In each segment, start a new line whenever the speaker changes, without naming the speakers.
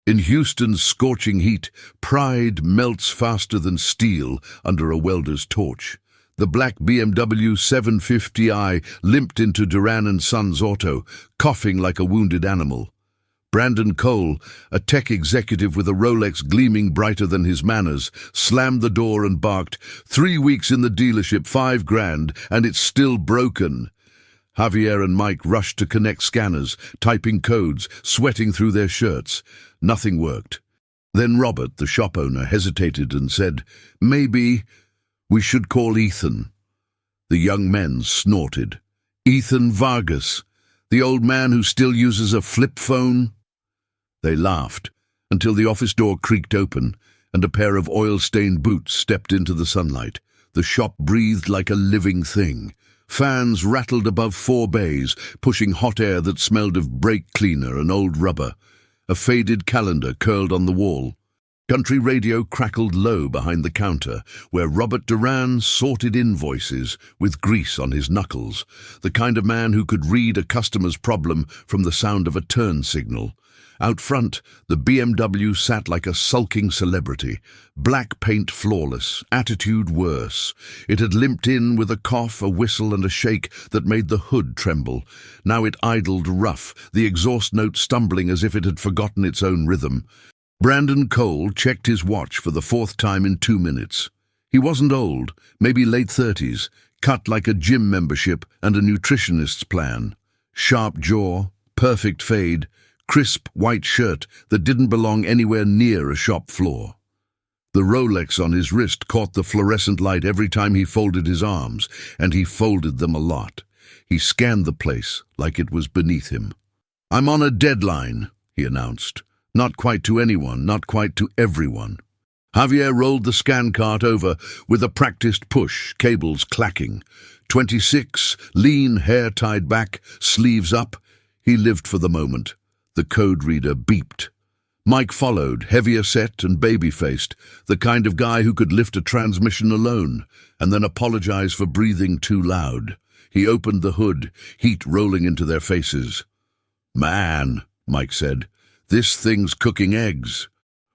In Houston's scorching heat, pride melts faster than steel under a welder's torch. The black BMW 750i limped into Duran & Sons Auto, coughing like a wounded animal. Brandon Cole, a tech executive with a Rolex gleaming brighter than his manners, slammed the door and barked, "3 weeks in the dealership, $5,000, and it's still broken." Javier and Mike rushed to connect scanners, typing codes, sweating through their shirts. Nothing worked. Then Robert, the shop owner, hesitated and said, "Maybe we should call Ethan." The young men snorted. "Ethan Vargas, the old man who still uses a flip phone?" They laughed, until the office door creaked open, and a pair of oil-stained boots stepped into the sunlight. The shop breathed like a living thing. Fans rattled above 4 bays, pushing hot air that smelled of brake cleaner and old rubber. A faded calendar curled on the wall. Country radio crackled low behind the counter, where Robert Duran sorted invoices with grease on his knuckles, the kind of man who could read a customer's problem from the sound of a turn signal. Out front, the BMW sat like a sulking celebrity, black paint flawless, attitude worse. It had limped in with a cough, a whistle, and a shake that made the hood tremble. Now it idled rough, the exhaust note stumbling as if it had forgotten its own rhythm. Brandon Cole checked his watch for the 4th time in 2 minutes. He wasn't old, maybe late 30s, cut like a gym membership and a nutritionist's plan. Sharp jaw, perfect fade, crisp white shirt that didn't belong anywhere near a shop floor. The Rolex on his wrist caught the fluorescent light every time he folded his arms, and he folded them a lot. He scanned the place like it was beneath him. "I'm on a deadline," he announced. "Not quite to anyone, not quite to everyone." Javier rolled the scan cart over with a practiced push, cables clacking. 26, lean, hair tied back, sleeves up. He lived for the moment. The code reader beeped. Mike followed, heavier set and baby-faced, the kind of guy who could lift a transmission alone, and then apologize for breathing too loud. He opened the hood, heat rolling into their faces. "Man," Mike said, "this thing's cooking eggs."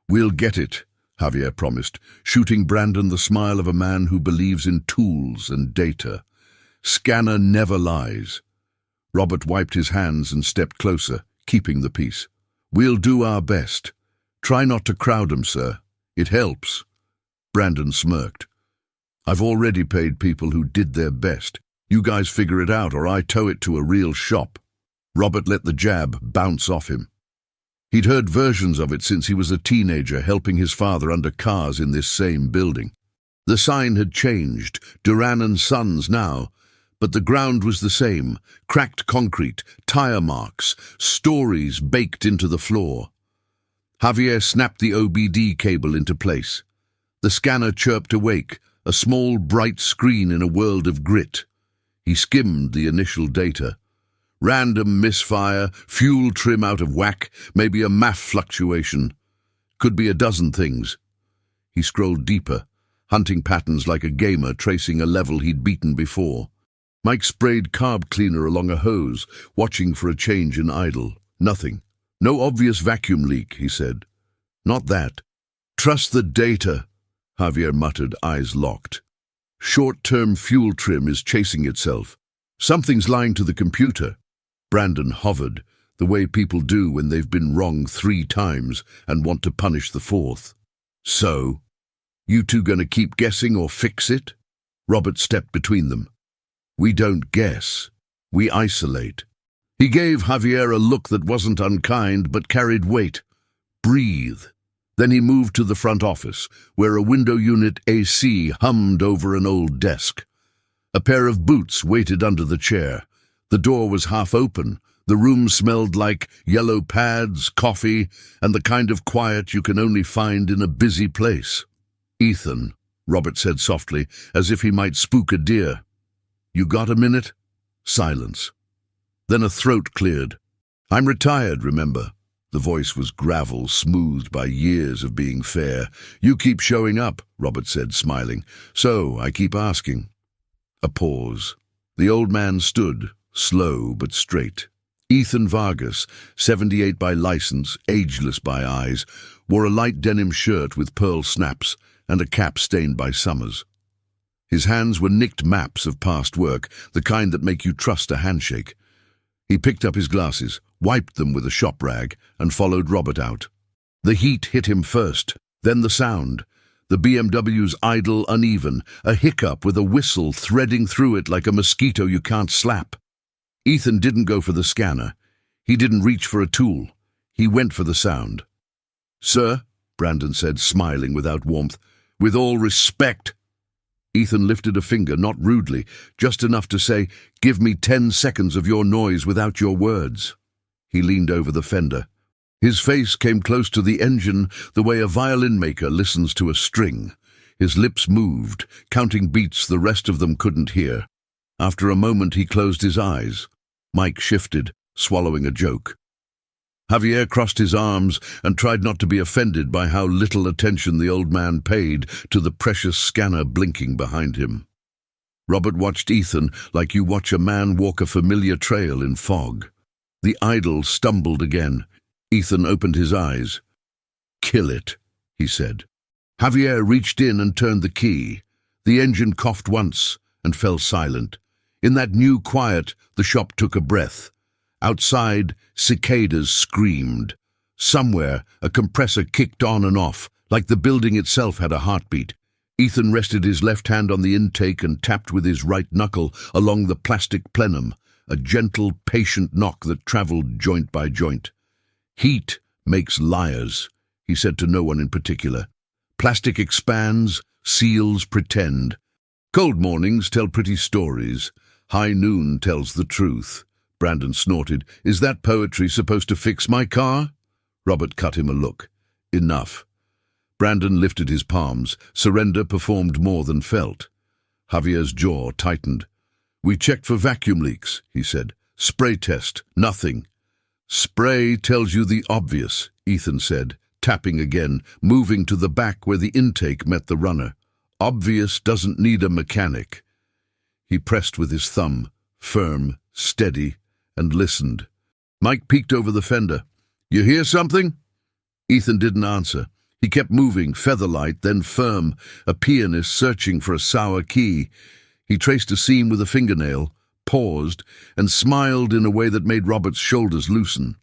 "We'll get it," Javier promised, shooting Brandon the smile of a man who believes in tools and data. "Scanner never lies." Robert wiped his hands and stepped closer, keeping the peace. "We'll do our best. Try not to crowd 'em, sir. It helps." Brandon smirked. "I've already paid people who did their best. You guys figure it out, or I tow it to a real shop." Robert let the jab bounce off him. He'd heard versions of it since he was a teenager, helping his father under cars in this same building. The sign had changed, Duran & Sons now, but the ground was the same, cracked concrete, tire marks, stories baked into the floor. Javier snapped the OBD cable into place. The scanner chirped awake, a small bright screen in a world of grit. He skimmed the initial data. Random misfire, fuel trim out of whack, maybe a MAF fluctuation. Could be a dozen things. He scrolled deeper, hunting patterns like a gamer tracing a level he'd beaten before. Mike sprayed carb cleaner along a hose, watching for a change in idle. Nothing. "No obvious vacuum leak," he said. "Not that." "Trust the data," Javier muttered, eyes locked. "Short-term fuel trim is chasing itself. Something's lying to the computer." Brandon hovered, the way people do when they've been wrong 3 times and want to punish the 4th. "So, you two gonna keep guessing or fix it?" Robert stepped between them. "We don't guess. We isolate." He gave Javier a look that wasn't unkind but carried weight. "Breathe." Then he moved to the front office, where a window unit AC hummed over an old desk. A pair of boots waited under the chair. The door was half open. The room smelled like yellow pads, coffee, and the kind of quiet you can only find in a busy place. "Ethan," Robert said softly, as if he might spook a deer. "You got a minute?" Silence. Then a throat cleared. "I'm retired, remember?" The voice was gravel, smoothed by years of being fair. "You keep showing up," Robert said, smiling. "So I keep asking." A pause. The old man stood, slow but straight. Ethan Vargas, 78 by license, ageless by eyes, wore a light denim shirt with pearl snaps and a cap stained by summers. His hands were nicked maps of past work, the kind that make you trust a handshake. He picked up his glasses, wiped them with a shop rag, and followed Robert out. The heat hit him first, then the sound. The BMW's idle, uneven, a hiccup with a whistle threading through it like a mosquito you can't slap. Ethan didn't go for the scanner. He didn't reach for a tool. He went for the sound. "Sir," Brandon said, smiling without warmth, "with all respect." Ethan lifted a finger, not rudely, just enough to say, "Give me 10 seconds of your noise without your words." He leaned over the fender. His face came close to the engine the way a violin maker listens to a string. His lips moved, counting beats the rest of them couldn't hear. After a moment he closed his eyes. Mike shifted, swallowing a joke. Javier crossed his arms and tried not to be offended by how little attention the old man paid to the precious scanner blinking behind him. Robert watched Ethan like you watch a man walk a familiar trail in fog. The idol stumbled again. Ethan opened his eyes. "Kill it," he said. Javier reached in and turned the key. The engine coughed once and fell silent. In that new quiet, the shop took a breath. Outside, cicadas screamed. Somewhere, a compressor kicked on and off, like the building itself had a heartbeat. Ethan rested his left hand on the intake and tapped with his right knuckle along the plastic plenum, a gentle, patient knock that traveled joint by joint. "Heat makes liars," he said to no one in particular. "Plastic expands, seals pretend. Cold mornings tell pretty stories. High noon tells the truth." Brandon snorted. "Is that poetry supposed to fix my car?" Robert cut him a look. "Enough." Brandon lifted his palms. Surrender performed more than felt. Javier's jaw tightened. "We checked for vacuum leaks," he said. "Spray test, nothing." "Spray tells you the obvious," Ethan said, tapping again, moving to the back where the intake met the runner. "Obvious doesn't need a mechanic." He pressed with his thumb, firm, steady, and listened. Mike peeked over the fender. "You hear something?" Ethan didn't answer. He kept moving, featherlight, then firm, a pianist searching for a sour key. He traced a seam with a fingernail, paused, and smiled in a way that made Robert's shoulders loosen.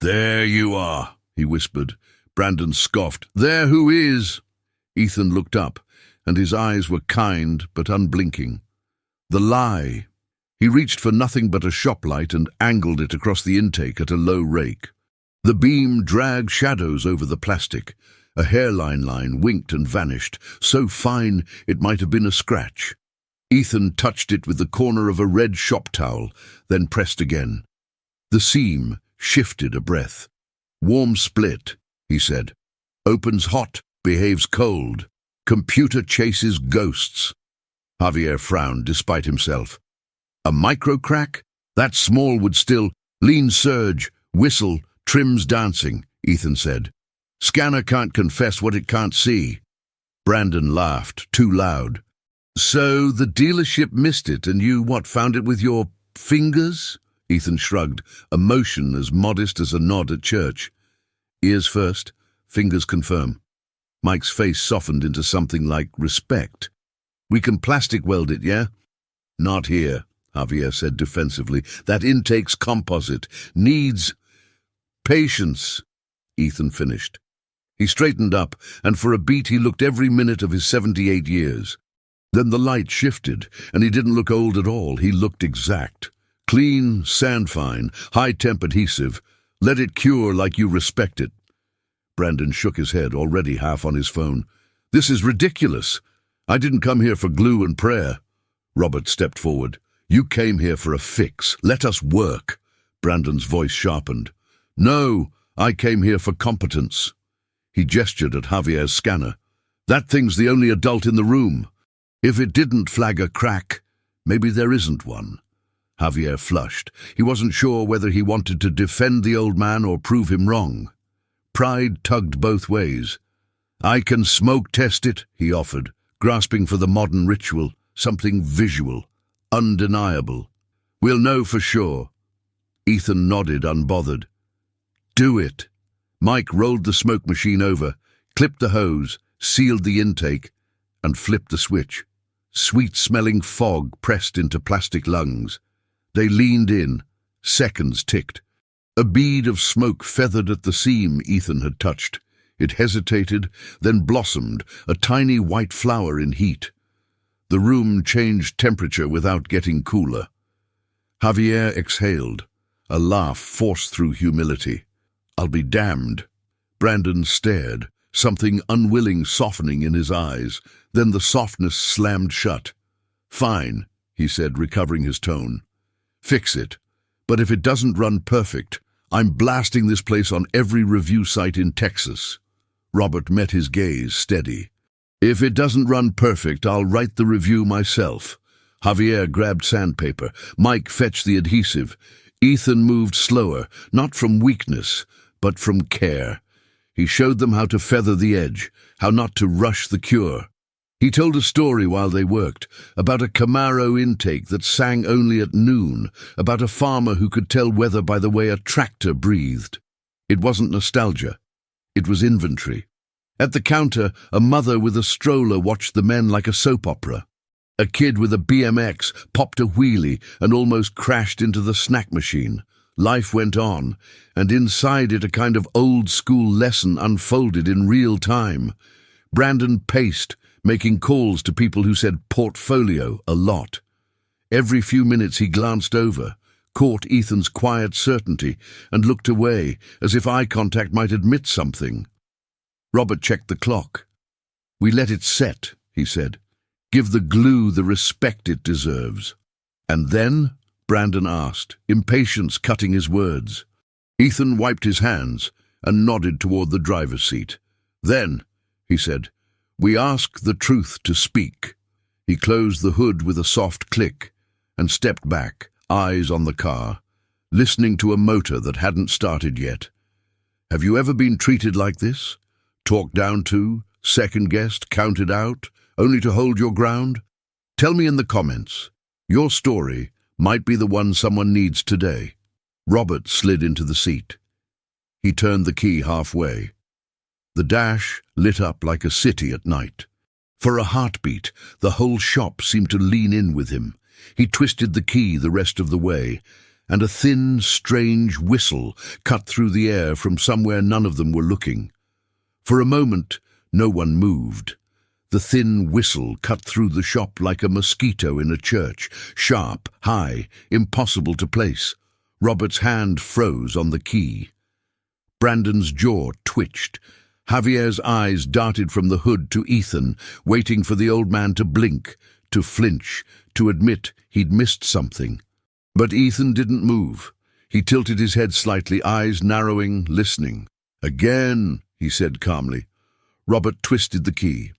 "There you are," he whispered. Brandon scoffed. "There who is?" Ethan looked up, and his eyes were kind but unblinking. "The lie." He reached for nothing but a shop light and angled it across the intake at a low rake. The beam dragged shadows over the plastic. A hairline line winked and vanished, so fine it might have been a scratch. Ethan touched it with the corner of a red shop towel, then pressed again. The seam shifted a breath. "Warm split," he said. "Opens hot, behaves cold. Computer chases ghosts." Javier frowned despite himself. "A micro crack? That small would still lean surge, whistle, trims dancing," Ethan said. "Scanner can't confess what it can't see." Brandon laughed, too loud. "So the dealership missed it, and you, found it with your fingers?" Ethan shrugged, a motion as modest as a nod at church. "Ears first, fingers confirm." Mike's face softened into something like respect. "We can plastic weld it, yeah?" "Not here," Javier said defensively. "That intake's composite. Needs patience," Ethan finished. He straightened up, and for a beat he looked every minute of his 78 years. Then the light shifted, and he didn't look old at all. He looked exact. Clean, sandfine, high-temp adhesive. Let it cure like you respect it. Brandon shook his head, already half on his phone. "This is ridiculous. I didn't come here for glue and prayer." Robert stepped forward. "You came here for a fix. Let us work." Brandon's voice sharpened. "No, I came here for competence." He gestured at Javier's scanner. "That thing's the only adult in the room. If it didn't flag a crack, maybe there isn't one." Javier flushed. He wasn't sure whether he wanted to defend the old man or prove him wrong. Pride tugged both ways. "I can smoke test it," he offered, grasping for the modern ritual, something visual, undeniable. "We'll know for sure." Ethan nodded, unbothered. Do it. Mike rolled the smoke machine over, clipped the hose, sealed the intake, and flipped the switch. Sweet-smelling fog pressed into plastic lungs. They leaned in. Seconds ticked. A bead of smoke feathered at the seam Ethan had touched. It hesitated, then blossomed, a tiny white flower in heat. The room changed temperature without getting cooler. Javier exhaled, a laugh forced through humility. I'll be damned. Brandon stared, something unwilling softening in his eyes. Then the softness slammed shut. Fine, he said, recovering his tone. Fix it. But if it doesn't run perfect, I'm blasting this place on every review site in Texas. Robert met his gaze, steady. If it doesn't run perfect, I'll write the review myself. Javier grabbed sandpaper. Mike fetched the adhesive. Ethan moved slower, not from weakness, but from care. He showed them how to feather the edge, how not to rush the cure. He told a story while they worked, about a Camaro intake that sang only at noon, about a farmer who could tell weather by the way a tractor breathed. It wasn't nostalgia. It was inventory. At the counter, a mother with a stroller watched the men like a soap opera. A kid with a BMX popped a wheelie and almost crashed into the snack machine. Life went on, and inside it a kind of old-school lesson unfolded in real time. Brandon paced, making calls to people who said portfolio a lot. Every few minutes he glanced over, caught Ethan's quiet certainty, and looked away, as if eye contact might admit something. Robert checked the clock. We let it set, he said. Give the glue the respect it deserves. And then? Brandon asked, impatience cutting his words. Ethan wiped his hands and nodded toward the driver's seat. Then, he said, we ask the truth to speak. He closed the hood with a soft click and stepped back, eyes on the car, listening to a motor that hadn't started yet. Have you ever been treated like this? Talked down to, second-guessed, counted out, only to hold your ground? Tell me in the comments. Your story might be the one someone needs today. Robert slid into the seat. He turned the key halfway. The dash lit up like a city at night. For a heartbeat, the whole shop seemed to lean in with him. He twisted the key the rest of the way, and a thin, strange whistle cut through the air from somewhere none of them were looking. For a moment, no one moved. The thin whistle cut through the shop like a mosquito in a church, sharp, high, impossible to place. Robert's hand froze on the key. Brandon's jaw twitched. Javier's eyes darted from the hood to Ethan, waiting for the old man to blink, to flinch, to admit he'd missed something. But Ethan didn't move. He tilted his head slightly, eyes narrowing, listening. Again, he said calmly. Robert twisted the key.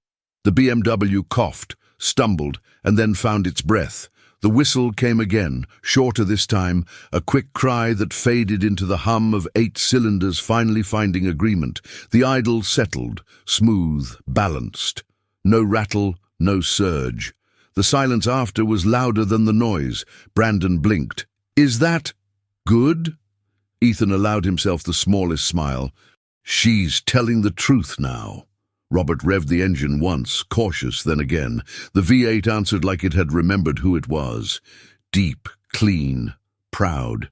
The BMW coughed, stumbled, and then found its breath. The whistle came again, shorter this time, a quick cry that faded into the hum of 8 cylinders finally finding agreement. The idle settled, smooth, balanced. No rattle, no surge. The silence after was louder than the noise. Brandon blinked. Is that good? Ethan allowed himself the smallest smile. She's telling the truth now. Robert revved the engine once, cautious, then again. The V8 answered like it had remembered who it was. Deep, clean, proud.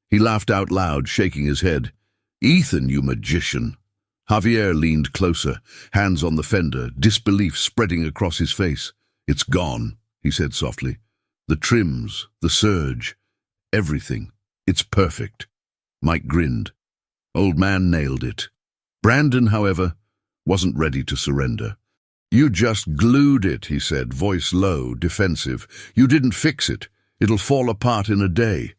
He laughed out loud, shaking his head. Ethan, you magician. Javier leaned closer, hands on the fender, disbelief spreading across his face. It's gone, he said softly. The trims, the surge, everything. It's perfect. Mike grinned. Old man nailed it. Brandon, however, wasn't ready to surrender. You just glued it, he said, voice low, defensive. You didn't fix it. It'll fall apart in a day.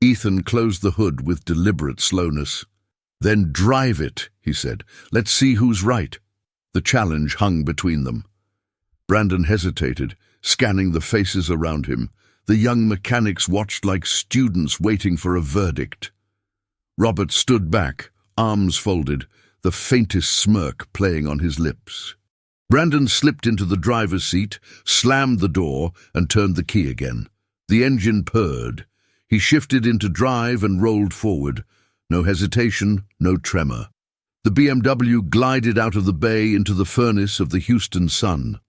Ethan closed the hood with deliberate slowness. Then drive it, he said. Let's see who's right. The challenge hung between them. Brandon hesitated, scanning the faces around him. The young mechanics watched like students waiting for a verdict. Robert stood back, arms folded, the faintest smirk playing on his lips. Brandon slipped into the driver's seat, slammed the door, and turned the key again. The engine purred. He shifted into drive and rolled forward. No hesitation, no tremor. The BMW glided out of the bay into the furnace of the Houston sun.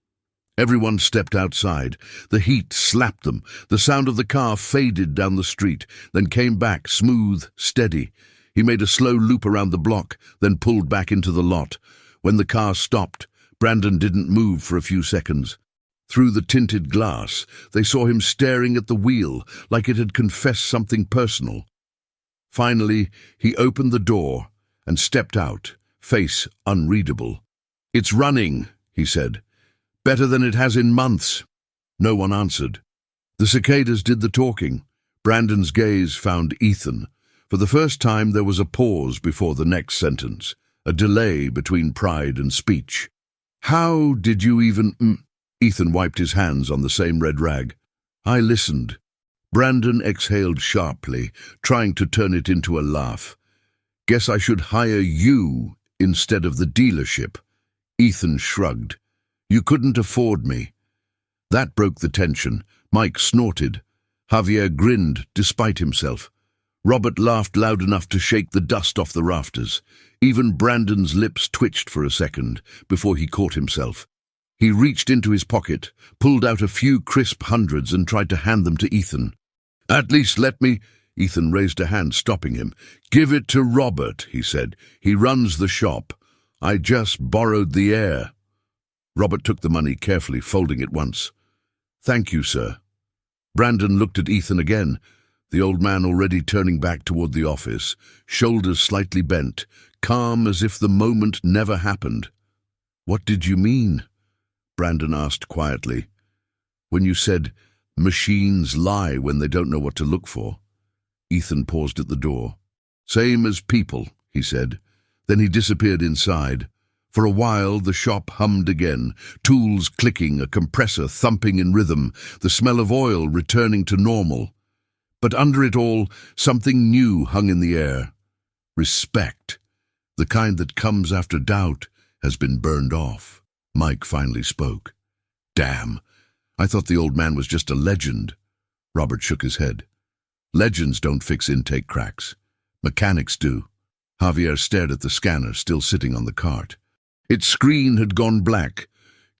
Everyone stepped outside. The heat slapped them. The sound of the car faded down the street, then came back, smooth, steady. He made a slow loop around the block, then pulled back into the lot. When the car stopped, Brandon didn't move for a few seconds. Through the tinted glass, they saw him staring at the wheel, like it had confessed something personal. Finally, he opened the door and stepped out, face unreadable. "It's running," he said. "Better than it has in months." No one answered. The cicadas did the talking. Brandon's gaze found Ethan. For the first time there was a pause before the next sentence, a delay between pride and speech. "How did you even—" Ethan wiped his hands on the same red rag. "I listened." Brandon exhaled sharply, trying to turn it into a laugh. "Guess I should hire you instead of the dealership." Ethan shrugged. "You couldn't afford me." That broke the tension. Mike snorted. Javier grinned despite himself. Robert laughed loud enough to shake the dust off the rafters. Even Brandon's lips twitched for a second before he caught himself. He reached into his pocket, pulled out a few crisp hundreds and tried to hand them to Ethan. "At least let me—" Ethan raised a hand, stopping him. "Give it to Robert," he said. "He runs the shop. I just borrowed the air." Robert took the money carefully, folding it once. "Thank you, sir." Brandon looked at Ethan again, the old man already turning back toward the office, shoulders slightly bent, calm as if the moment never happened. "What did you mean?" Brandon asked quietly. "When you said, 'Machines lie when they don't know what to look for.'" Ethan paused at the door. "Same as people," he said. Then he disappeared inside. For a while the shop hummed again, tools clicking, a compressor thumping in rhythm, the smell of oil returning to normal. But under it all, something new hung in the air. Respect, the kind that comes after doubt, has been burned off. Mike finally spoke. "Damn, I thought the old man was just a legend." Robert shook his head. "Legends don't fix intake cracks. Mechanics do." Javier stared at the scanner still sitting on the cart. Its screen had gone black.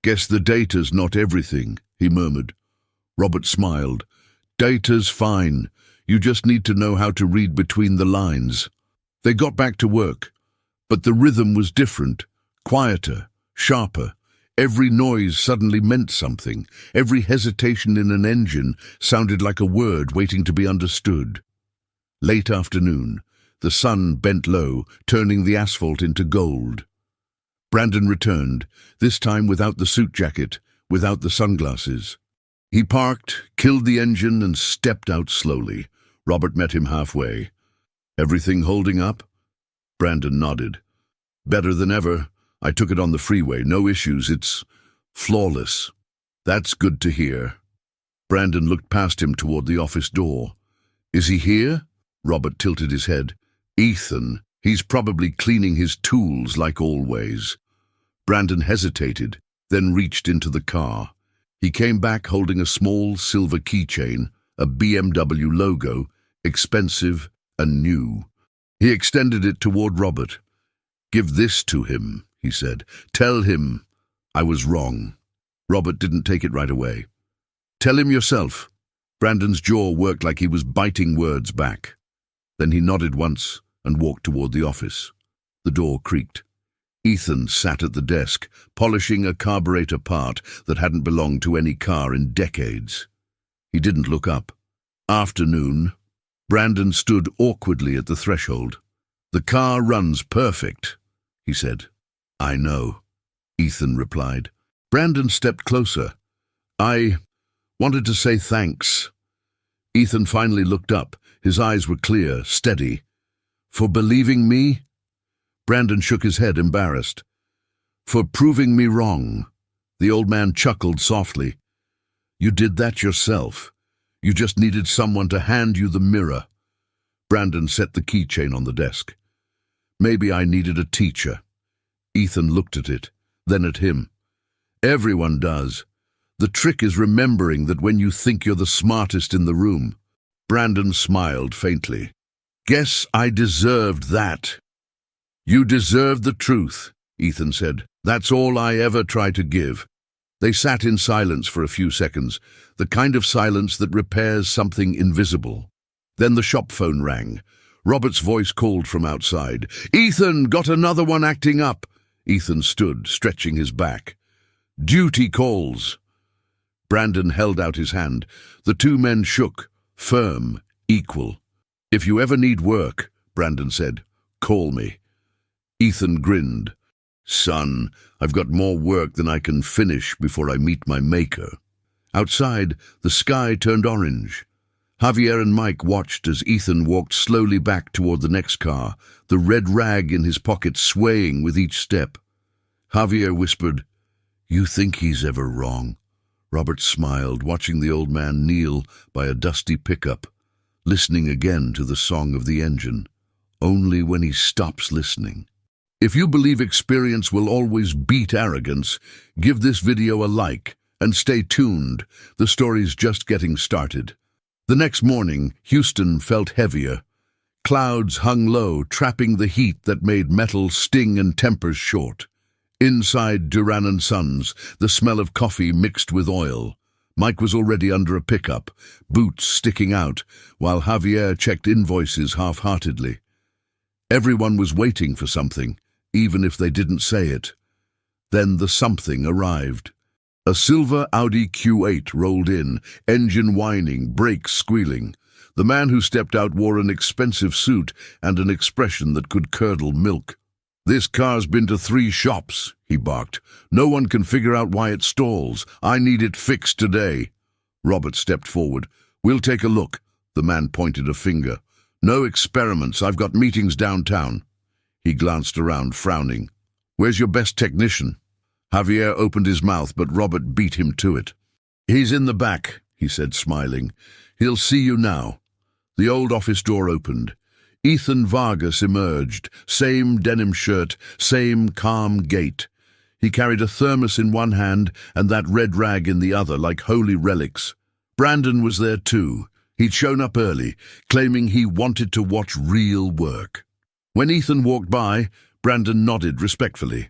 "Guess the data's not everything," he murmured. Robert smiled. "Data's fine. You just need to know how to read between the lines." They got back to work, but the rhythm was different, quieter, sharper. Every noise suddenly meant something. Every hesitation in an engine sounded like a word waiting to be understood. Late afternoon, the sun bent low, turning the asphalt into gold. Brandon returned, this time without the suit jacket, without the sunglasses. He parked, killed the engine, and stepped out slowly. Robert met him halfway. "Everything holding up?" Brandon nodded. "Better than ever. I took it on the freeway. No issues. It's flawless." "That's good to hear." Brandon looked past him toward the office door. "Is he here?" Robert tilted his head. "Ethan. He's probably cleaning his tools like always." Brandon hesitated, then reached into the car. He came back holding a small silver keychain, a BMW logo, expensive and new. He extended it toward Robert. "Give this to him," he said. "Tell him I was wrong." Robert didn't take it right away. "Tell him yourself." Brandon's jaw worked like he was biting words back. Then he nodded once and walked toward the office. The door creaked. Ethan sat at the desk, polishing a carburetor part that hadn't belonged to any car in decades. He didn't look up. Afternoon. Brandon stood awkwardly at the threshold. "The car runs perfect," he said. "I know," Ethan replied. Brandon stepped closer. "I wanted to say thanks." Ethan finally looked up. His eyes were clear, steady. "For believing me?" Brandon shook his head, embarrassed. "For proving me wrong." The old man chuckled softly. "You did that yourself. You just needed someone to hand you the mirror." Brandon set the keychain on the desk. "Maybe I needed a teacher." Ethan looked at it, then at him. "Everyone does. The trick is remembering that when you think you're the smartest in the room, Brandon smiled faintly. Guess I deserved that. You deserved the truth, Ethan said. That's all I ever try to give. They sat in silence for a few seconds, the kind of silence that repairs something invisible. Then the shop phone rang. Robert's voice called from outside. Ethan, got another one acting up. Ethan stood, stretching his back. Duty calls. Brandon held out his hand. The two men shook, firm, equal. If you ever need work, Brandon said, call me. Ethan grinned. Son, I've got more work than I can finish before I meet my maker. Outside, the sky turned orange. Javier and Mike watched as Ethan walked slowly back toward the next car, the red rag in his pocket swaying with each step. Javier whispered, You think he's ever wrong? Robert smiled, watching the old man kneel by a dusty pickup, listening again to the song of the engine, only when he stops listening. If you believe experience will always beat arrogance, give this video a like and stay tuned. The story's just getting started. The next morning, Houston felt heavier. Clouds hung low, trapping the heat that made metal sting and tempers short. Inside Duran & Sons, the smell of coffee mixed with oil. Mike was already under a pickup, boots sticking out, while Javier checked invoices half-heartedly. Everyone was waiting for something, even if they didn't say it. Then the something arrived. A silver Audi Q8 rolled in, engine whining, brakes squealing. The man who stepped out wore an expensive suit and an expression that could curdle milk. This car's been to 3 shops, he barked. No one can figure out why it stalls. I need it fixed today. Robert stepped forward. We'll take a look. The man pointed a finger. No experiments. I've got meetings downtown. He glanced around, frowning. Where's your best technician? Javier opened his mouth, but Robert beat him to it. He's in the back, he said, smiling. He'll see you now. The old office door opened. Ethan Vargas emerged, same denim shirt, same calm gait. He carried a thermos in one hand and that red rag in the other like holy relics. Brandon was there too. He'd shown up early, claiming he wanted to watch real work. When Ethan walked by, Brandon nodded respectfully.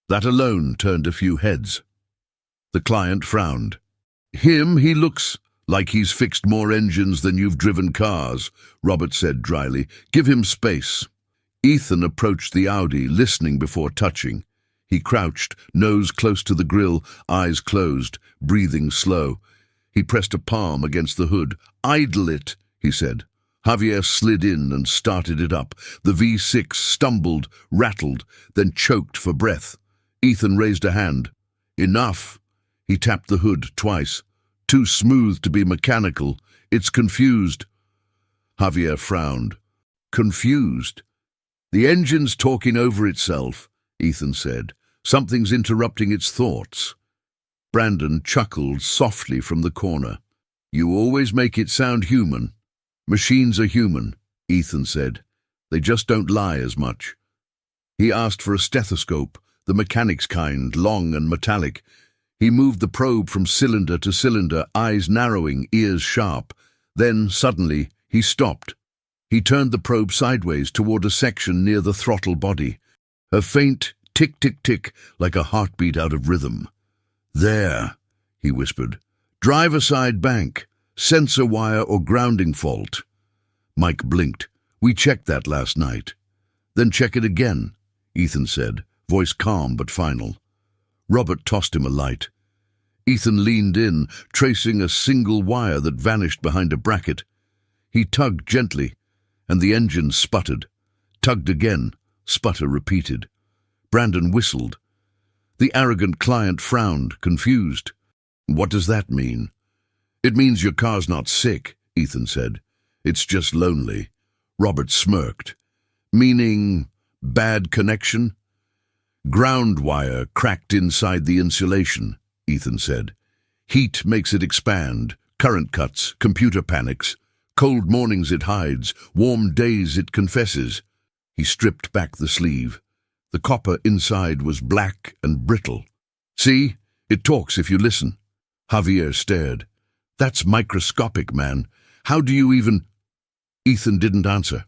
That alone turned a few heads. The client frowned. He looks like he's fixed more engines than you've driven cars, Robert said dryly. Give him space. Ethan approached the Audi, listening before touching. He crouched, nose close to the grill, eyes closed, breathing slow. He pressed a palm against the hood. Idle it, he said. Javier slid in and started it up. The V6 stumbled, rattled, then choked for breath. Ethan raised a hand. Enough. He tapped the hood twice. Too smooth to be mechanical. It's confused. Javier frowned. Confused? The engine's talking over itself, Ethan said. Something's interrupting its thoughts. Brandon chuckled softly from the corner. You always make it sound human. Machines are human, Ethan said. They just don't lie as much. He asked for a stethoscope, the mechanic's kind, long and metallic. He moved the probe from cylinder to cylinder, eyes narrowing, ears sharp. Then, suddenly, he stopped. He turned the probe sideways toward a section near the throttle body. A faint tick-tick-tick, like a heartbeat out of rhythm. There, he whispered. Driver-side bank, sensor wire or grounding fault. Mike blinked. We checked that last night. Then check it again, Ethan said, voice calm but final. Robert tossed him a light. Ethan leaned in, tracing a single wire that vanished behind a bracket. He tugged gently, and the engine sputtered. Tugged again, sputter repeated. Brandon whistled. The arrogant client frowned, confused. What does that mean? It means your car's not sick, Ethan said. It's just lonely. Robert smirked. Meaning bad connection? Ground wire cracked inside the insulation, Ethan said. Heat makes it expand, current cuts, computer panics. Cold mornings it hides, warm days it confesses. He stripped back the sleeve. The copper inside was black and brittle. See, it talks if you listen. Javier stared. That's microscopic, man. How do you even—" Ethan didn't answer.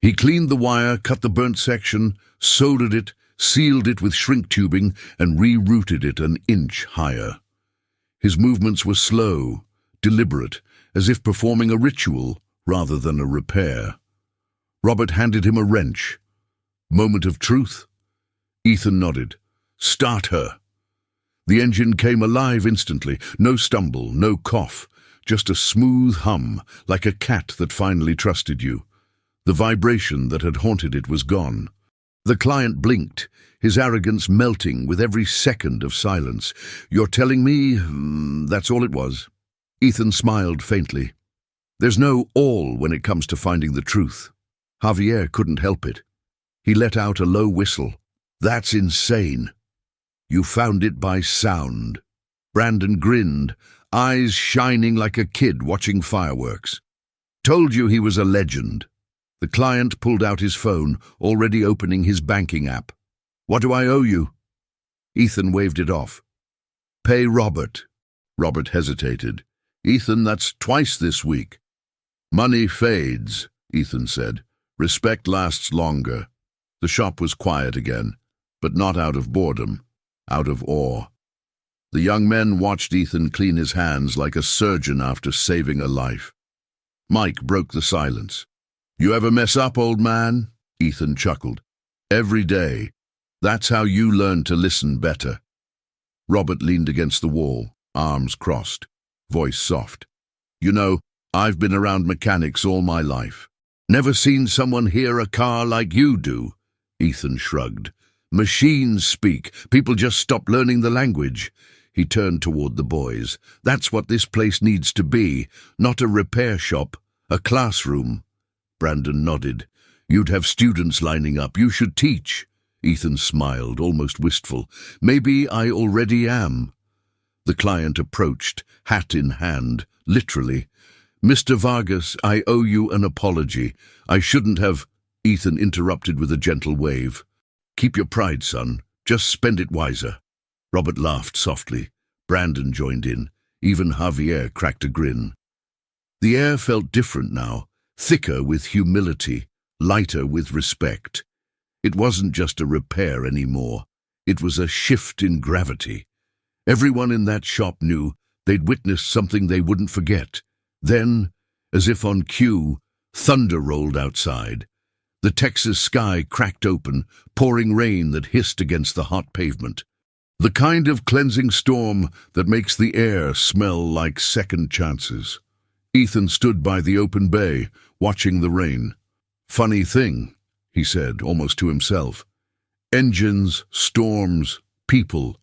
He cleaned the wire, cut the burnt section, soldered it, sealed it with shrink tubing, and rerouted it an inch higher. His movements were slow, deliberate, as if performing a ritual rather than a repair. Robert handed him a wrench. Moment of truth? Ethan nodded. Start her. The engine came alive instantly. No stumble, no cough, just a smooth hum, like a cat that finally trusted you. The vibration that had haunted it was gone. The client blinked, his arrogance melting with every second of silence. You're telling me that's all it was? Ethan smiled faintly. There's no all when it comes to finding the truth. Javier couldn't help it. He let out a low whistle. That's insane. You found it by sound. Brandon grinned, eyes shining like a kid watching fireworks. Told you he was a legend. The client pulled out his phone, already opening his banking app. What do I owe you? Ethan waved it off. Pay Robert. Robert hesitated. Ethan, that's twice this week. Money fades, Ethan said. Respect lasts longer. The shop was quiet again, but not out of boredom, out of awe. The young men watched Ethan clean his hands like a surgeon after saving a life. Mike broke the silence. You ever mess up, old man? Ethan chuckled. Every day. That's how you learn to listen better. Robert leaned against the wall, arms crossed, voice soft. You know, I've been around mechanics all my life. Never seen someone hear a car like you do. Ethan shrugged. Machines speak. People just stop learning the language. He turned toward the boys. That's what this place needs to be. Not a repair shop, a classroom. Brandon nodded. You'd have students lining up. You should teach. Ethan smiled, almost wistful. Maybe I already am. The client approached, hat in hand, literally. Mr. Vargas, I owe you an apology. I shouldn't have— Ethan interrupted with a gentle wave. Keep your pride, son. Just spend it wiser. Robert laughed softly. Brandon joined in. Even Javier cracked a grin. The air felt different now, thicker with humility, lighter with respect. It wasn't just a repair anymore. It was a shift in gravity. Everyone in that shop knew they'd witnessed something they wouldn't forget. Then, as if on cue, thunder rolled outside. The Texas sky cracked open, pouring rain that hissed against the hot pavement. The kind of cleansing storm that makes the air smell like second chances. Ethan stood by the open bay, watching the rain. Funny thing, he said, almost to himself. Engines, storms, people.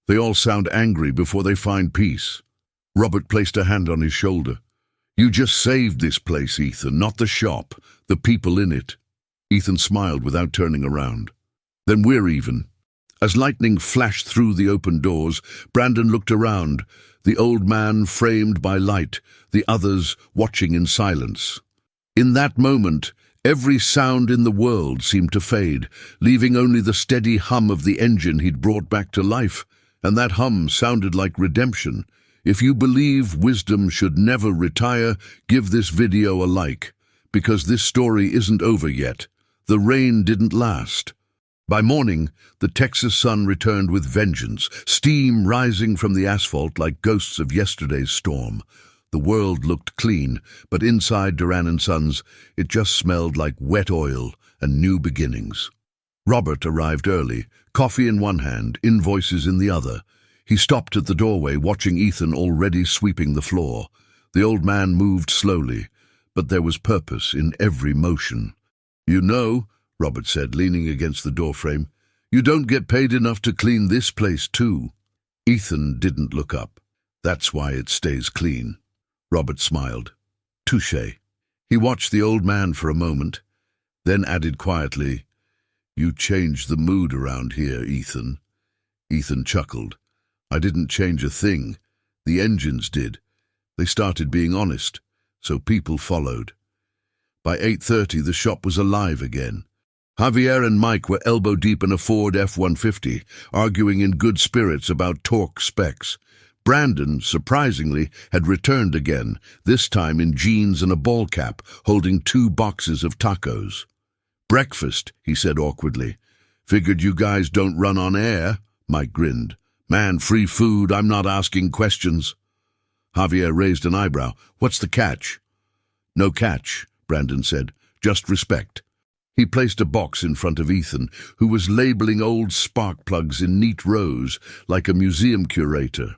They all sound angry before they find peace. Robert placed a hand on his shoulder. You just saved this place, Ethan, not the shop, the people in it. Ethan smiled without turning around. Then we're even. As lightning flashed through the open doors, Brandon looked around, the old man framed by light, the others watching in silence. In that moment, every sound in the world seemed to fade, leaving only the steady hum of the engine he'd brought back to life, and that hum sounded like redemption. If you believe wisdom should never retire, give this video a like, because this story isn't over yet. The rain didn't last. By morning, the Texas sun returned with vengeance, steam rising from the asphalt like ghosts of yesterday's storm. The world looked clean, but inside Duran & Sons, it just smelled like wet oil and new beginnings. Robert arrived early, coffee in one hand, invoices in the other. He stopped at the doorway, watching Ethan already sweeping the floor. The old man moved slowly, but there was purpose in every motion. You know, Robert said, leaning against the doorframe, you don't get paid enough to clean this place too. Ethan didn't look up. That's why it stays clean. Robert smiled. Touché. He watched the old man for a moment, then added quietly, You changed the mood around here, Ethan. Ethan chuckled. I didn't change a thing. The engines did. They started being honest, so people followed. By 8:30, the shop was alive again. Javier and Mike were elbow-deep in a Ford F-150, arguing in good spirits about torque specs. Brandon, surprisingly, had returned again, this time in jeans and a ball cap, holding 2 boxes of tacos. "Breakfast," he said awkwardly. "Figured you guys don't run on air," Mike grinned. "Man, free food, I'm not asking questions." Javier raised an eyebrow. "What's the catch?" "No catch," Brandon said. "Just respect." He placed a box in front of Ethan, who was labeling old spark plugs in neat rows, like a museum curator.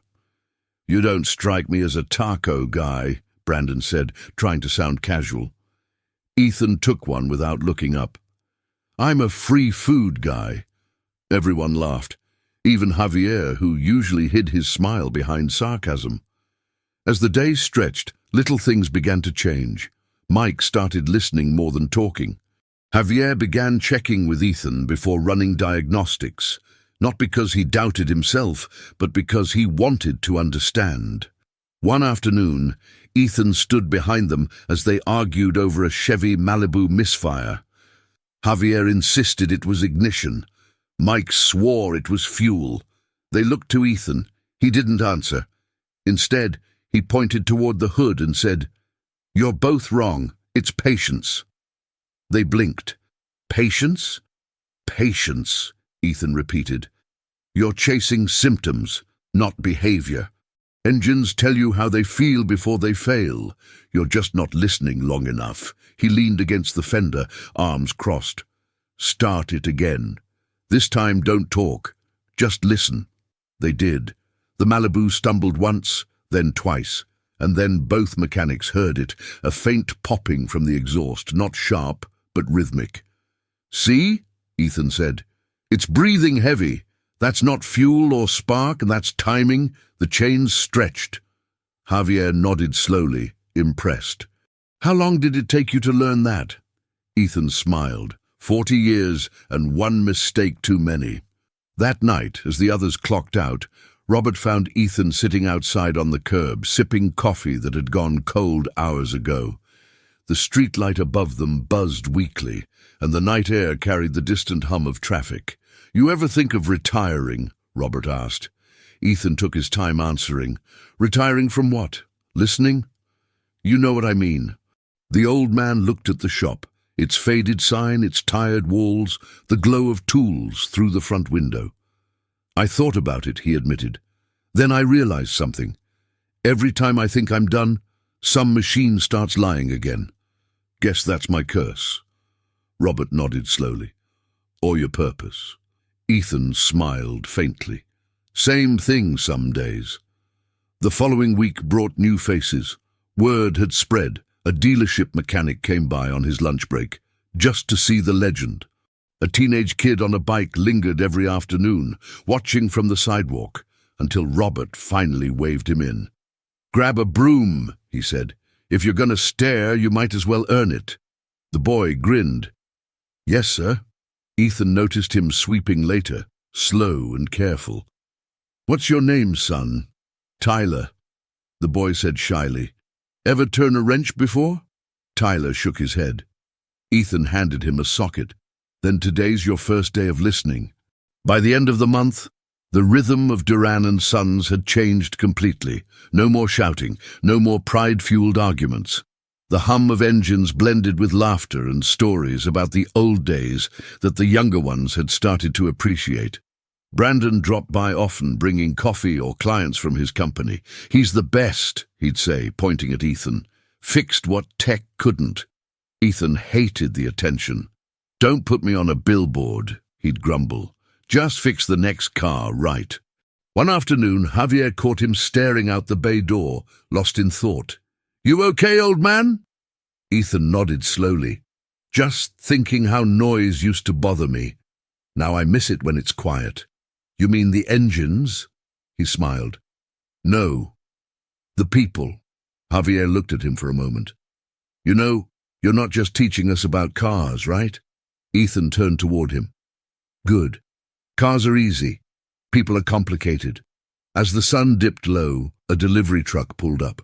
"You don't strike me as a taco guy," Brandon said, trying to sound casual. Ethan took one without looking up. "I'm a free food guy." Everyone laughed, even Javier, who usually hid his smile behind sarcasm. As the days stretched, little things began to change. Mike started listening more than talking. Javier began checking with Ethan before running diagnostics, not because he doubted himself, but because he wanted to understand. One afternoon, Ethan stood behind them as they argued over a Chevy Malibu misfire. Javier insisted it was ignition. Mike swore it was fuel. They looked to Ethan. He didn't answer. Instead, he pointed toward the hood and said, "You're both wrong. It's patience." They blinked. "Patience? Patience," Ethan repeated. "You're chasing symptoms, not behavior. Engines tell you how they feel before they fail. You're just not listening long enough." He leaned against the fender, arms crossed. "Start it again. This time don't talk. Just listen." They did. The Malibu stumbled once, then twice, and then both mechanics heard it, a faint popping from the exhaust, not sharp, but rhythmic. "See?" Ethan said. "It's breathing heavy. That's not fuel or spark, and that's timing. The chains stretched." Javier nodded slowly, impressed. "How long did it take you to learn that?" Ethan smiled. 40 years and one mistake too many. That night, as the others clocked out, Robert found Ethan sitting outside on the curb, sipping coffee that had gone cold hours ago. The streetlight above them buzzed weakly, and the night air carried the distant hum of traffic. "You ever think of retiring?" Robert asked. Ethan took his time answering. "Retiring from what? Listening?" "You know what I mean." The old man looked at the shop, its faded sign, its tired walls, the glow of tools through the front window. "I thought about it," he admitted. "Then I realized something. Every time I think I'm done, some machine starts lying again. Guess that's my curse." Robert nodded slowly. "Or your purpose." Ethan smiled faintly. "Same thing some days." The following week brought new faces. Word had spread. A dealership mechanic came by on his lunch break, just to see the legend. A teenage kid on a bike lingered every afternoon, watching from the sidewalk, until Robert finally waved him in. "Grab a broom," he said. "If you're going to stare, you might as well earn it." The boy grinned. "Yes, sir." Ethan noticed him sweeping later, slow and careful. "What's your name, son?" "Tyler," the boy said shyly. "Ever turn a wrench before?" Tyler shook his head. Ethan handed him a socket. "Then today's your first day of listening." By the end of the month, the rhythm of Duran and Sons had changed completely. No more shouting, no more pride-fueled arguments. The hum of engines blended with laughter and stories about the old days that the younger ones had started to appreciate. Brandon dropped by often, bringing coffee or clients from his company. "He's the best," he'd say, pointing at Ethan. "Fixed what tech couldn't." Ethan hated the attention. "Don't put me on a billboard," he'd grumble. "Just fix the next car right." One afternoon, Javier caught him staring out the bay door, lost in thought. "You okay, old man?" Ethan nodded slowly. "Just thinking how noise used to bother me. Now I miss it when it's quiet." "You mean the engines?" He smiled. "No, the people." Javier looked at him for a moment. "You know, you're not just teaching us about cars, right?" Ethan turned toward him. "Good. Cars are easy. People are complicated." As the sun dipped low, a delivery truck pulled up.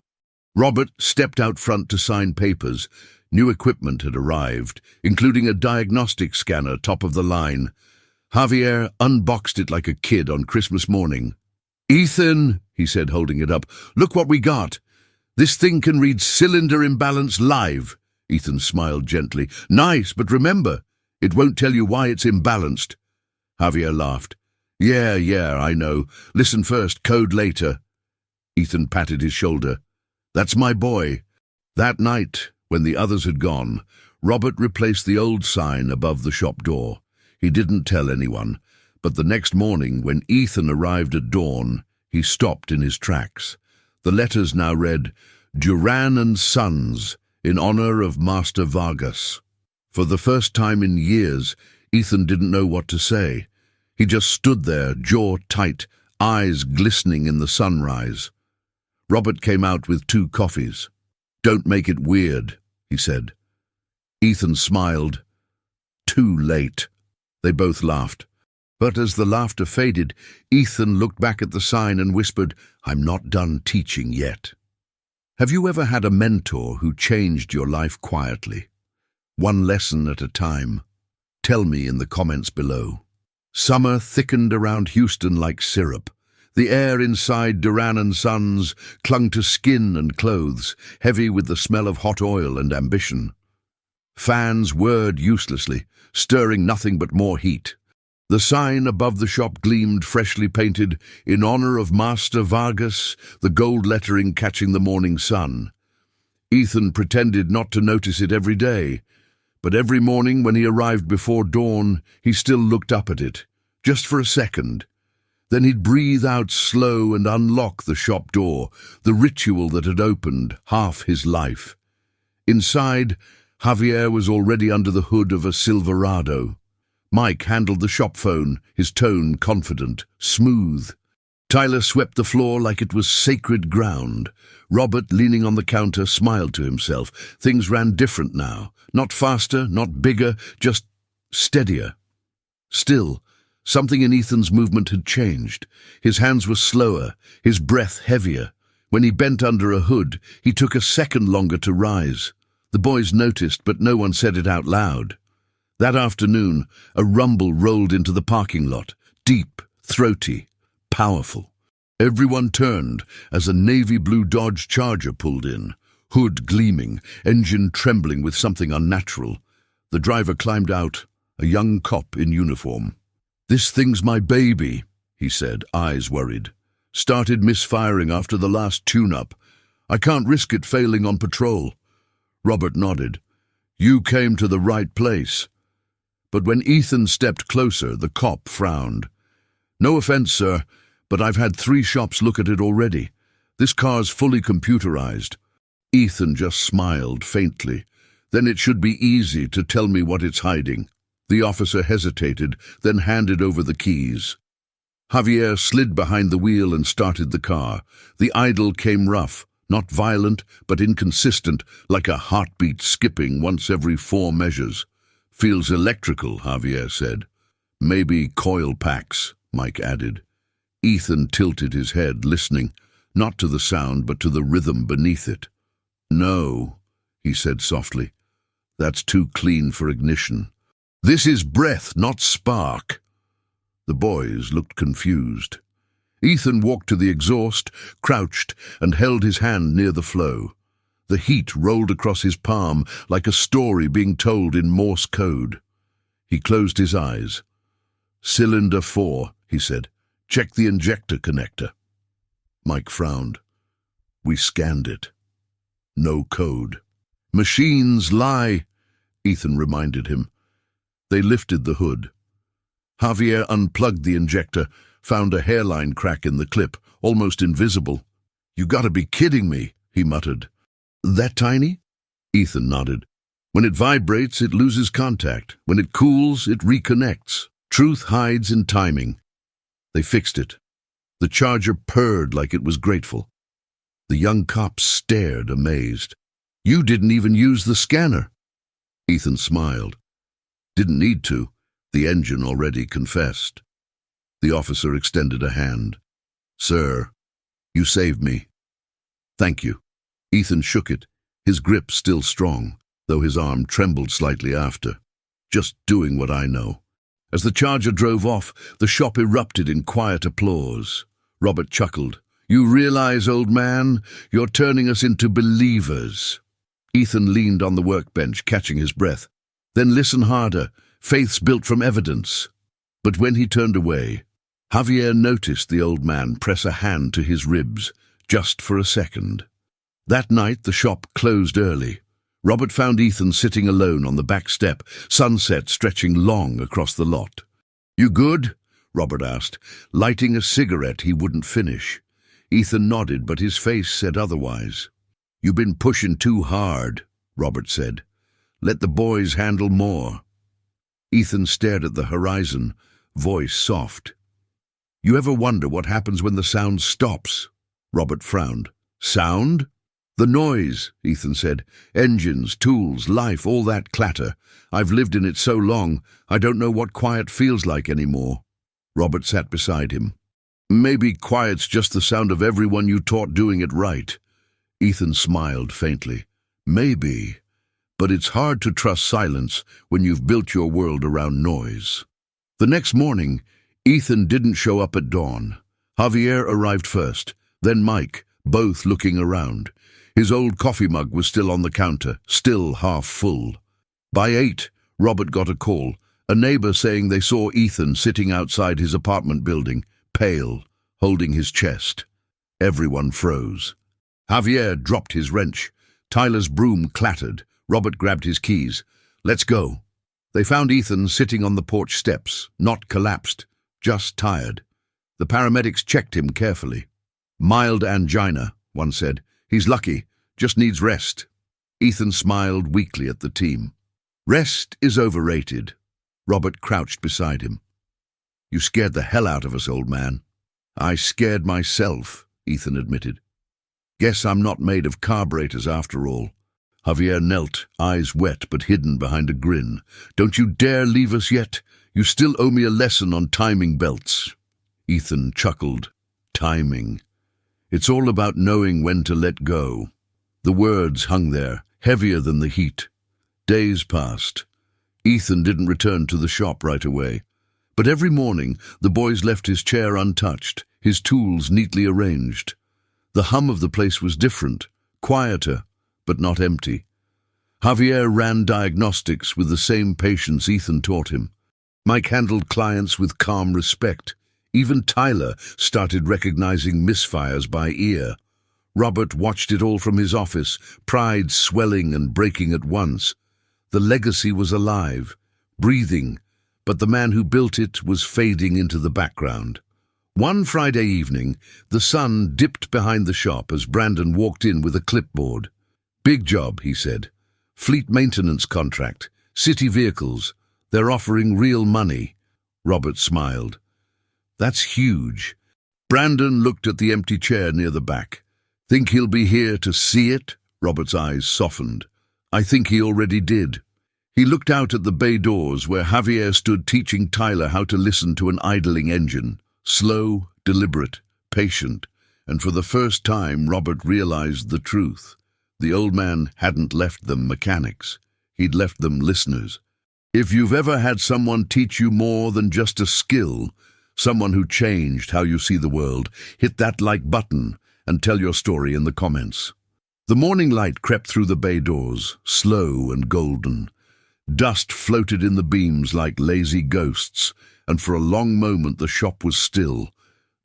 Robert stepped out front to sign papers. New equipment had arrived, including a diagnostic scanner top of the line. Javier unboxed it like a kid on Christmas morning. "Ethan," he said, holding it up, "look what we got. This thing can read cylinder imbalance live." Ethan smiled gently. "Nice, but remember, it won't tell you why it's imbalanced." Javier laughed. Yeah, I know. Listen first, code later." Ethan patted his shoulder. "That's my boy." That night, when the others had gone, Robert replaced the old sign above the shop door. He didn't tell anyone, but the next morning, when Ethan arrived at dawn, he stopped in his tracks. The letters now read, "Duran and Sons, in honor of Master Vargas." For the first time in years, Ethan didn't know what to say. He just stood there, jaw tight, eyes glistening in the sunrise. Robert came out with 2 coffees. "Don't make it weird," he said. Ethan smiled. "Too late." They both laughed. But as the laughter faded, Ethan looked back at the sign and whispered, "I'm not done teaching yet." Have you ever had a mentor who changed your life quietly? One lesson at a time? Tell me in the comments below. Summer thickened around Houston like syrup. The air inside Duran & Sons clung to skin and clothes, heavy with the smell of hot oil and ambition. Fans whirred uselessly, stirring nothing but more heat. The sign above the shop gleamed, freshly painted, "In honor of Master Vargas," the gold lettering catching the morning sun. Ethan pretended not to notice it every day, but every morning when he arrived before dawn, he still looked up at it, just for a second. Then he'd breathe out slow and unlock the shop door, the ritual that had opened half his life. Inside, Javier was already under the hood of a Silverado. Mike handled the shop phone, his tone confident, smooth. Tyler swept the floor like it was sacred ground. Robert, leaning on the counter, smiled to himself. Things ran different now. Not faster, not bigger, just steadier. Still, something in Ethan's movement had changed. His hands were slower, his breath heavier. When he bent under a hood, he took a second longer to rise. The boys noticed, but no one said it out loud. That afternoon, a rumble rolled into the parking lot, deep, throaty, powerful. Everyone turned as a navy blue Dodge Charger pulled in, hood gleaming, engine trembling with something unnatural. The driver climbed out, a young cop in uniform. "This thing's my baby," he said, eyes worried. "Started misfiring after the last tune-up. I can't risk it failing on patrol." Robert nodded. "You came to the right place." But when Ethan stepped closer, the cop frowned. "No offense, sir, but I've had 3 shops look at it already. This car's fully computerized." Ethan just smiled faintly. "Then it should be easy to tell me what it's hiding." The officer hesitated, then handed over the keys. Javier slid behind the wheel and started the car. The idle came rough, not violent, but inconsistent, like a heartbeat skipping once every 4 measures. "Feels electrical," Javier said. "Maybe coil packs," Mike added. Ethan tilted his head, listening, not to the sound but to the rhythm beneath it. "No," he said softly. "That's too clean for ignition. This is breath, not spark." The boys looked confused. Ethan walked to the exhaust, crouched, and held his hand near the flow. The heat rolled across his palm like a story being told in Morse code. He closed his eyes. "Cylinder 4, he said. "Check the injector connector." Mike frowned. "We scanned it. No code." "Machines lie," Ethan reminded him. They lifted the hood. Javier unplugged the injector, found a hairline crack in the clip, almost invisible. "You gotta be kidding me," he muttered. "That tiny?" Ethan nodded. "When it vibrates, it loses contact. When it cools, it reconnects. Truth hides in timing." They fixed it. The Charger purred like it was grateful. The young cop stared, amazed. "You didn't even use the scanner." Ethan smiled. "Didn't need to. The engine already confessed." The officer extended a hand. "Sir, you saved me." "Thank you." Ethan shook it, his grip still strong, though his arm trembled slightly after. "Just doing what I know." As the Charger drove off, the shop erupted in quiet applause. Robert chuckled. You realize, old man, you're turning us into believers. Ethan leaned on the workbench, catching his breath. Then listen harder. Faith's built from evidence. But when he turned away, Javier noticed the old man press a hand to his ribs, just for a second. That night the shop closed early. Robert found Ethan sitting alone on the back step, sunset stretching long across the lot. You good? Robert asked, lighting a cigarette he wouldn't finish. Ethan nodded, but his face said otherwise. You've been pushing too hard, Robert said. Let the boys handle more. Ethan stared at the horizon, voice soft. You ever wonder what happens when the sound stops? Robert frowned. Sound? The noise, Ethan said. Engines, tools, life, all that clatter. I've lived in it so long, I don't know what quiet feels like anymore. Robert sat beside him. Maybe quiet's just the sound of everyone you taught doing it right. Ethan smiled faintly. Maybe. But it's hard to trust silence when you've built your world around noise. The next morning, Ethan didn't show up at dawn. Javier arrived first, then Mike, both looking around. His old coffee mug was still on the counter, still half full. By 8, Robert got a call, a neighbor saying they saw Ethan sitting outside his apartment building, pale, holding his chest. Everyone froze. Javier dropped his wrench. Tyler's broom clattered. Robert grabbed his keys. Let's go. They found Ethan sitting on the porch steps, not collapsed, just tired. The paramedics checked him carefully. Mild angina, one said. He's lucky, just needs rest. Ethan smiled weakly at the team. Rest is overrated. Robert crouched beside him. You scared the hell out of us, old man. I scared myself, Ethan admitted. Guess I'm not made of carburetors after all. Javier knelt, eyes wet but hidden behind a grin. Don't you dare leave us yet. You still owe me a lesson on timing belts. Ethan chuckled. Timing. It's all about knowing when to let go. The words hung there, heavier than the heat. Days passed. Ethan didn't return to the shop right away. But every morning, the boys left his chair untouched, his tools neatly arranged. The hum of the place was different, quieter, but not empty. Javier ran diagnostics with the same patience Ethan taught him. Mike handled clients with calm respect. Even Tyler started recognizing misfires by ear. Robert watched it all from his office, pride swelling and breaking at once. The legacy was alive, breathing, but the man who built it was fading into the background. One Friday evening, the sun dipped behind the shop as Brandon walked in with a clipboard. Big job, he said. Fleet maintenance contract, city vehicles. They're offering real money. Robert smiled. That's huge. Brandon looked at the empty chair near the back. Think he'll be here to see it? Robert's eyes softened. I think he already did. He looked out at the bay doors where Javier stood teaching Tyler how to listen to an idling engine. Slow, deliberate, patient, and for the first time Robert realized the truth. The old man hadn't left them mechanics. He'd left them listeners. If you've ever had someone teach you more than just a skill, someone who changed how you see the world, hit that like button and tell your story in the comments. The morning light crept through the bay doors, slow and golden. Dust floated in the beams like lazy ghosts, and for a long moment the shop was still.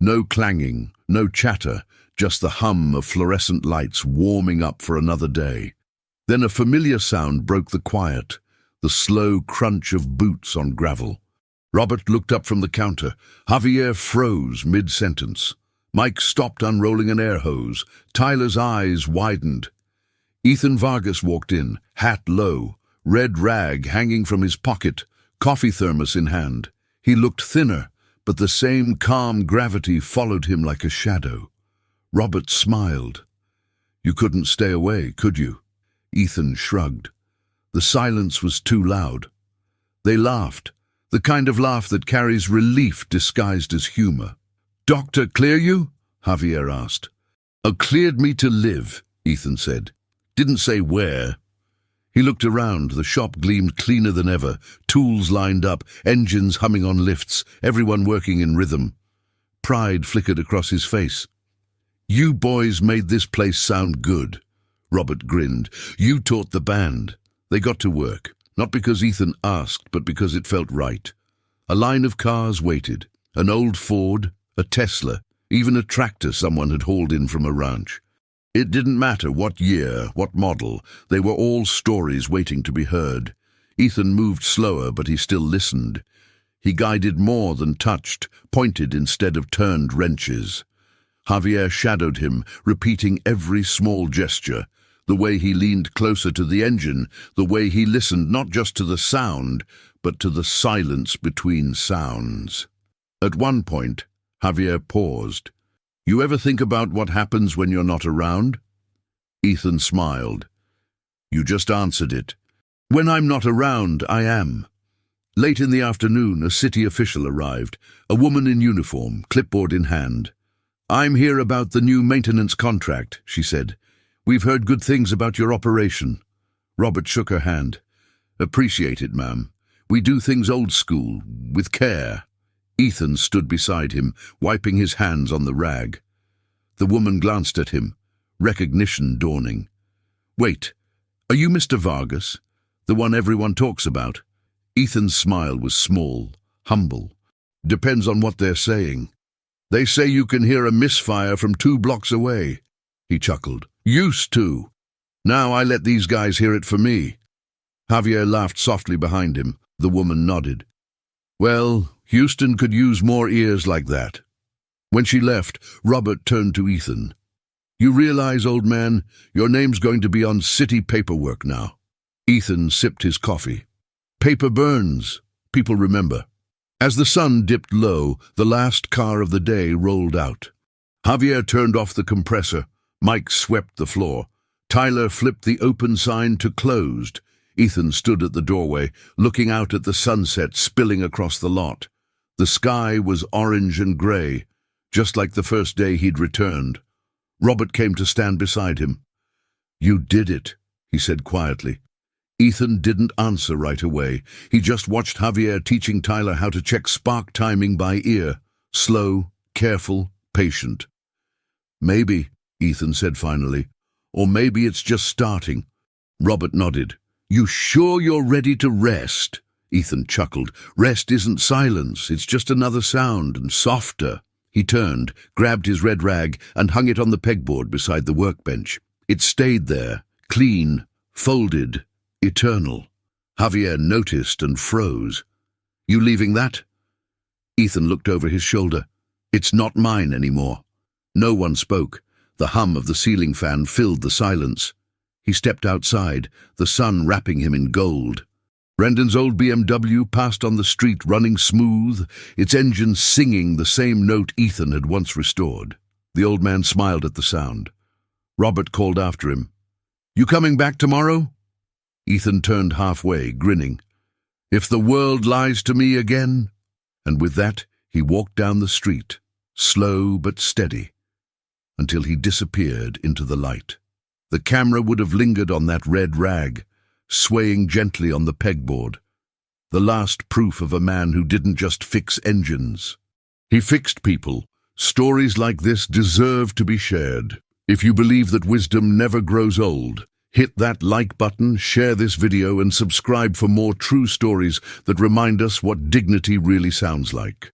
No clanging, no chatter, just the hum of fluorescent lights warming up for another day. Then a familiar sound broke the quiet, the slow crunch of boots on gravel. Robert looked up from the counter. Javier froze mid-sentence. Mike stopped unrolling an air hose. Tyler's eyes widened. Ethan Vargas walked in, hat low, red rag hanging from his pocket, coffee thermos in hand. He looked thinner, but the same calm gravity followed him like a shadow. Robert smiled. You couldn't stay away, could you? Ethan shrugged. The silence was too loud. They laughed, the kind of laugh that carries relief disguised as humor. Doctor, clear you? Javier asked. Cleared me to live, Ethan said. Didn't say where. He looked around. The shop gleamed cleaner than ever, tools lined up, engines humming on lifts, everyone working in rhythm. Pride flickered across his face. "You boys made this place sound good." Robert grinned. "You taught the band." They got to work, not because Ethan asked, but because it felt right. A line of cars waited. An old Ford, a Tesla, even a tractor someone had hauled in from a ranch. It didn't matter what year, what model, they were all stories waiting to be heard. Ethan moved slower, but he still listened. He guided more than touched, pointed instead of turned wrenches. Javier shadowed him, repeating every small gesture, the way he leaned closer to the engine, the way he listened not just to the sound, but to the silence between sounds. At one point, Javier paused. "You ever think about what happens when you're not around?" Ethan smiled. "You just answered it. When I'm not around, I am." Late in the afternoon, a city official arrived, a woman in uniform, clipboard in hand. "I'm here about the new maintenance contract," she said. "We've heard good things about your operation." Robert shook her hand. "Appreciate it, ma'am. We do things old school, with care." Ethan stood beside him, wiping his hands on the rag. The woman glanced at him, recognition dawning. "Wait, are you Mr. Vargas? The one everyone talks about?" Ethan's smile was small, humble. "Depends on what they're saying. They say you can hear a misfire from 2 blocks away." He chuckled. "Used to. Now I let these guys hear it for me." Javier laughed softly behind him. The woman nodded. "Well, Houston could use more ears like that." When she left, Robert turned to Ethan. "You realize, old man, your name's going to be on city paperwork now." Ethan sipped his coffee. "Paper burns. People remember." As the sun dipped low, the last car of the day rolled out. Javier turned off the compressor. Mike swept the floor. Tyler flipped the open sign to closed. Ethan stood at the doorway, looking out at the sunset spilling across the lot. The sky was orange and grey, just like the first day he'd returned. Robert came to stand beside him. "You did it," he said quietly. Ethan didn't answer right away. He just watched Javier teaching Tyler how to check spark timing by ear. Slow, careful, patient. "Maybe," Ethan said finally. "Or maybe it's just starting." Robert nodded. "You sure you're ready to rest?" Ethan chuckled. "Rest isn't silence, it's just another sound, and softer." He turned, grabbed his red rag, and hung it on the pegboard beside the workbench. It stayed there, clean, folded, eternal. Javier noticed and froze. "You leaving that?" Ethan looked over his shoulder. "It's not mine anymore." No one spoke. The hum of the ceiling fan filled the silence. He stepped outside, the sun wrapping him in gold. Brendan's old BMW passed on the street running smooth, its engine singing the same note Ethan had once restored. The old man smiled at the sound. Robert called after him. "You coming back tomorrow?" Ethan turned halfway, grinning. "If the world lies to me again?" And with that, he walked down the street, slow but steady, until he disappeared into the light. The camera would have lingered on that red rag, swaying gently on the pegboard. The last proof of a man who didn't just fix engines. He fixed people. Stories like this deserve to be shared. If you believe that wisdom never grows old, hit that like button, share this video, and subscribe for more true stories that remind us what dignity really sounds like.